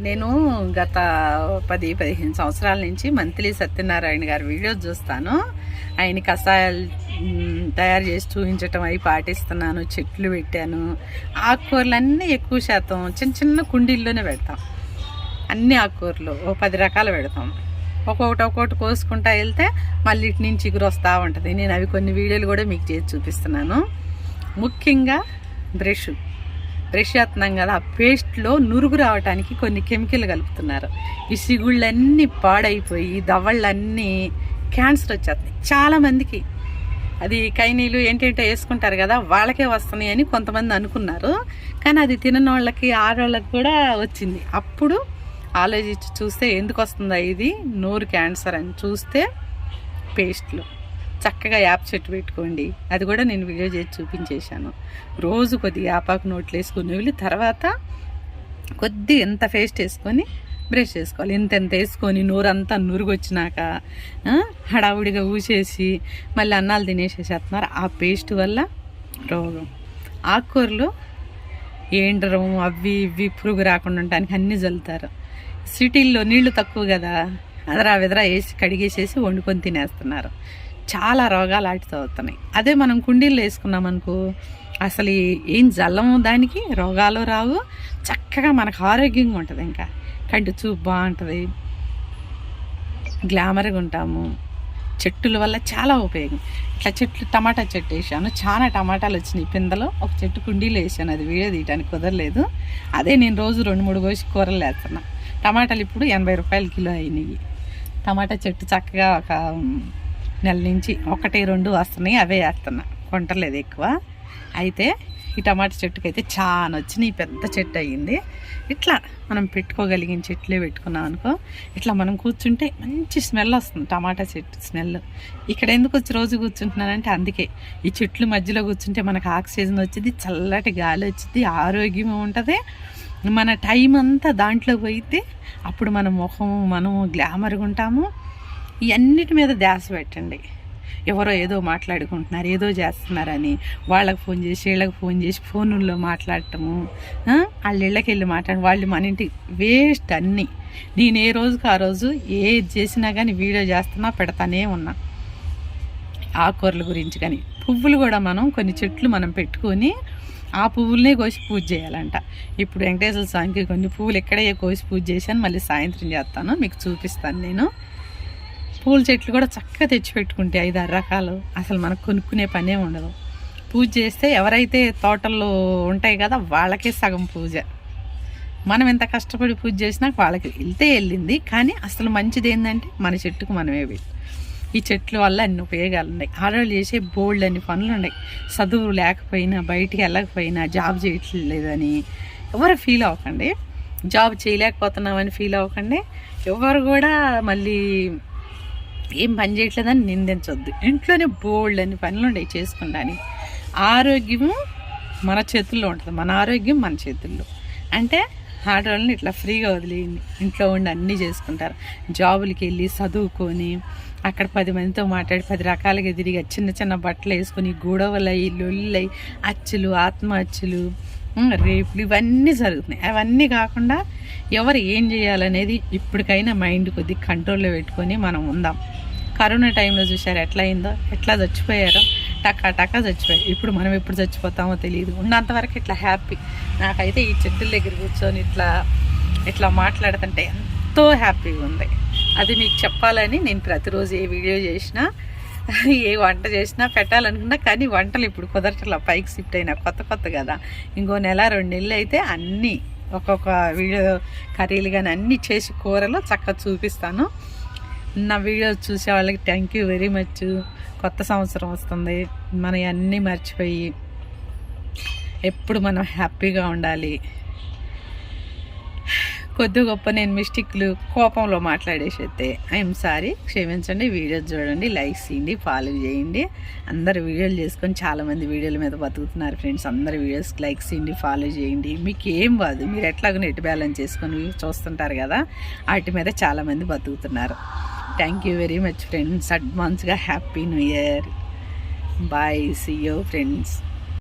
నేను గత 10-15 సంవత్సరాల నుంచి మంత్లీ సత్యనారాయణ గారి వీడియోస్ చూస్తాను. ఆయన కషాయాలు తయారు చేసి చూపించటం అవి పాటిస్తున్నాను. చెట్లు పెట్టాను. ఆకుకూరలన్నీ ఎక్కువ శాతం చిన్న చిన్న కుండీల్లోనే పెడతాం. అన్ని ఆకుకూరలు 10 రకాలు పెడతాం. ఒక్కొక్కటి కోసుకుంటా వెళ్తే మళ్ళీ ఇటు నుంచి చిగురు వస్తూ ఉంటుంది. నేను అవి కొన్ని వీడియోలు కూడా మీకు చేసి చూపిస్తున్నాను. ముఖ్యంగా బ్రష్ చేస్తున్నాం కదా, ఆ పేస్ట్లో నురుగు రావడానికి కొన్ని కెమికల్ కలుపుతున్నారు. ఈ సిగుళ్ళన్నీ పాడైపోయి దవళ్ళన్నీ క్యాన్సర్ వచ్చేస్తాయి చాలామందికి. అది కైనీలు ఏంటంటే వేసుకుంటారు కదా, వాళ్ళకే వస్తున్నాయి అని కొంతమంది అనుకున్నారు. కానీ అది తినని వాళ్ళకి ఆడవాళ్ళకి కూడా వచ్చింది. అప్పుడు ఆలోచించి చూస్తే ఎందుకు వస్తుందా ఇది నోరు క్యాన్సర్ అని చూస్తే పేస్ట్లు చక్కగా యాప్ చెట్టు పెట్టుకోండి. అది కూడా నేను వీడియో చేసి చూపించేశాను. రోజు కొద్దిగా యాపాకు నోట్లు వేసుకుని వెళ్ళి తర్వాత కొద్దిగా ఎంత పేస్ట్ వేసుకొని బ్రష్ చేసుకోవాలి. ఎంత వేసుకొని నోరంతా నురుగు వచ్చినాక హడావుడిగా ఊసేసి మళ్ళీ అన్నాలు తినేసేసేస్తున్నారు. ఆ పేస్ట్ వల్ల రోగం. ఆకుకూరలు ఏండ్రం అవి ఇవి పురుగు రాకుండా ఉండడానికి అన్నీ చల్లుతారు. సిటీల్లో నీళ్లు తక్కువ కదా, అదరా వెదరా వేసి కడిగేసేసి వండుకొని తినేస్తున్నారు. చాలా రోగాలు ఆటితో అవుతున్నాయి. అదే మనం కుండీల్లో వేసుకున్నాం అనుకో, అసలు ఏం జల్లము, దానికి రోగాలు రావు. చక్కగా మనకు ఆరోగ్యంగా ఉంటుంది. ఇంకా కంటి చూపు బాగుంటుంది, గ్లామర్గా ఉంటాము. చెట్టుల వల్ల చాలా ఉపయోగం. ఇట్లా చెట్లు టమాటా చెట్టు వేసాను, చాలా టమాటాలు వచ్చినాయి పిందలో. ఒక చెట్టు కుండీలో వేసాను, అది వీడియో తీయడానికి కుదరలేదు. అదే నేను రోజు 2-3 కోసి కూరలు వేస్తున్నా. టమాటాలు ఇప్పుడు 80 రూపాయలు కిలో అయినాయి. టమాటా చెట్టు చక్కగా ఒక నెల నుంచి 1-2 వస్తున్నాయి, అవే వేస్తున్నా, కొంటలేదు ఎక్కువ. అయితే ఈ టమాటా చెట్టుకి అయితే చాలా వచ్చినాయి, పెద్ద చెట్టు అయ్యింది. ఇట్లా మనం పెట్టుకోగలిగిన చెట్లే పెట్టుకున్నాం అనుకో, ఇట్లా మనం కూర్చుంటే మంచి స్మెల్ వస్తుంది, టమాటా చెట్టు స్మెల్. ఇక్కడ ఎందుకు వచ్చి రోజు కూర్చుంటున్నానంటే అందుకే. ఈ చెట్లు మధ్యలో కూర్చుంటే మనకు ఆక్సిజన్ వచ్చింది, చల్లటి గాలి వచ్చింది, ఆరోగ్యం ఉంటుంది. మన టైం అంతా దాంట్లో పోయితే అప్పుడు మన ముఖము మనము గ్లామర్గా ఉంటాము. ఇవన్నిటి మీద ధ్యాస పెట్టండి. ఎవరో ఏదో మాట్లాడుకుంటున్నారు, ఏదో చేస్తున్నారని వాళ్ళకి ఫోన్ చేసి వీళ్ళకి ఫోన్ చేసి ఫోనుల్లో మాట్లాడటము, వాళ్ళ ఇళ్ళకి వెళ్ళి మాట్లాడి వాళ్ళు మన ఇంటికి వేస్ట్ అన్నీ. నేను ఏ రోజుకి ఆ రోజు ఏది చేసినా కానీ వీడియో చేస్తున్నా, పెడతానే ఉన్నా. ఆకుకూరల గురించి కానీ పువ్వులు కూడా మనం కొన్ని చెట్లు మనం పెట్టుకొని ఆ పువ్వులనే కోసి పూజ చేయాలంట. ఇప్పుడు వెంకటేశ్వర స్వామికి కొన్ని పువ్వులు ఇక్కడే కోసి పూజ చేశాను, మళ్ళీ సాయంత్రం చేస్తాను, మీకు చూపిస్తాను. నేను పూల చెట్లు కూడా చక్కగా తెచ్చిపెట్టుకుంటే 5-6 రకాలు, అసలు మనకు కొనుక్కునే పనే ఉండదు. పూజ చేస్తే ఎవరైతే తోటల్లో ఉంటాయి కదా వాళ్ళకే సగం పూజ. మనం ఎంత కష్టపడి పూజ చేసినా వాళ్ళకి వెళ్తే వెళ్ళింది. కానీ అసలు మంచిది ఏంటంటే మన చెట్టుకు మనమే వెళ్ళి. ఈ చెట్ల వల్ల అన్ని ఉపయోగాలు ఉన్నాయి. ఆడవాళ్ళు చేసే బోల్డ్ అన్ని పనులు ఉన్నాయి. చదువు లేకపోయినా, బయటికి వెళ్ళకపోయినా, జాబ్ చేయట్లేదని ఎవరు ఫీల్ అవ్వకండి. జాబ్ చేయలేకపోతున్నామని ఫీల్ అవ్వకండి. ఎవరు కూడా మళ్ళీ ఏం పని చేయట్లేదని నిందించొద్దు. ఇంట్లోనే బోల్డ్ అన్ని పనులు ఉన్నాయి చేసుకుంటానికి. ఆరోగ్యము మన చేతుల్లో ఉంటుంది. మన ఆరోగ్యం మన చేతుల్లో. అంటే ఆడవాళ్ళని ఇట్లా ఫ్రీగా వదిలేయండి, ఇంట్లో ఉండి అన్నీ చేసుకుంటారు. జాబులకి వెళ్ళి చదువుకొని అక్కడ 10 మందితో మాట్లాడి 10 రకాలుగా తిరిగి చిన్న చిన్న బట్టలు వేసుకొని గొడవలయ్యి లొల్లయి అచ్చులు ఆత్మహత్యలు రేపులు ఇవన్నీ జరుగుతున్నాయి. అవన్నీ కాకుండా ఎవరు ఏం చేయాలనేది ఇప్పటికైనా మైండ్ కొద్దిగా కంట్రోల్లో పెట్టుకొని మనం ఉందాం. కరోనా టైంలో చూసారు ఎట్లా అయిందో, ఎట్లా చచ్చిపోయారో, టకా చచ్చిపోయారు. ఇప్పుడు మనం ఎప్పుడు చచ్చిపోతామో తెలియదు. ఉన్నంతవరకు ఇట్లా హ్యాపీ. నాకైతే ఈ చెట్టుల దగ్గర కూర్చొని ఇట్లా మాట్లాడుతుంటే ఎంతో హ్యాపీగా ఉంది. అది మీకు చెప్పాలని నేను ప్రతిరోజు ఏ వీడియో చేసినా, ఏ వంట చేసినా పెట్టాలనుకున్నా. కానీ వంటలు ఇప్పుడు కుదరట్లా, పైకి షిఫ్ట్ అయినా కొత్త కదా. ఇంకో 1-2 నెలలు అయితే అన్నీ ఒక్కొక్క వీడియో కర్రీలు కానీ అన్నీ చేసి కూరలో చక్కగా చూపిస్తాను. నా వీడియో చూసే వాళ్ళకి థ్యాంక్ యూ వెరీ మచ్. కొత్త సంవత్సరం వస్తుంది, మనం అన్నీ మర్చిపోయి ఎప్పుడు మనం హ్యాపీగా ఉండాలి. కొద్ది గొప్ప నేను మిస్టేక్లు కోపంలో మాట్లాడేసైతే ఐఎమ్ సారీ, క్షమించండి. వీడియోస్ చూడండి, లైక్ చేయండి, ఫాలో చేయండి. అందరు వీడియోలు చేసుకొని చాలామంది వీడియోల మీద బతుకుతున్నారు ఫ్రెండ్స్. అందరు వీడియోస్కి లైక్ చేయండి, ఫాలో చేయండి. మీకు ఏం కాదు, మీరు ఎట్లాగో నెట్ బ్యాలెన్స్ చేసుకొని చూస్తుంటారు కదా, వాటి మీద చాలామంది బతుకుతున్నారు. Thank you very much friends. అడ్వాన్స్గా happy new year. Bye, see you friends.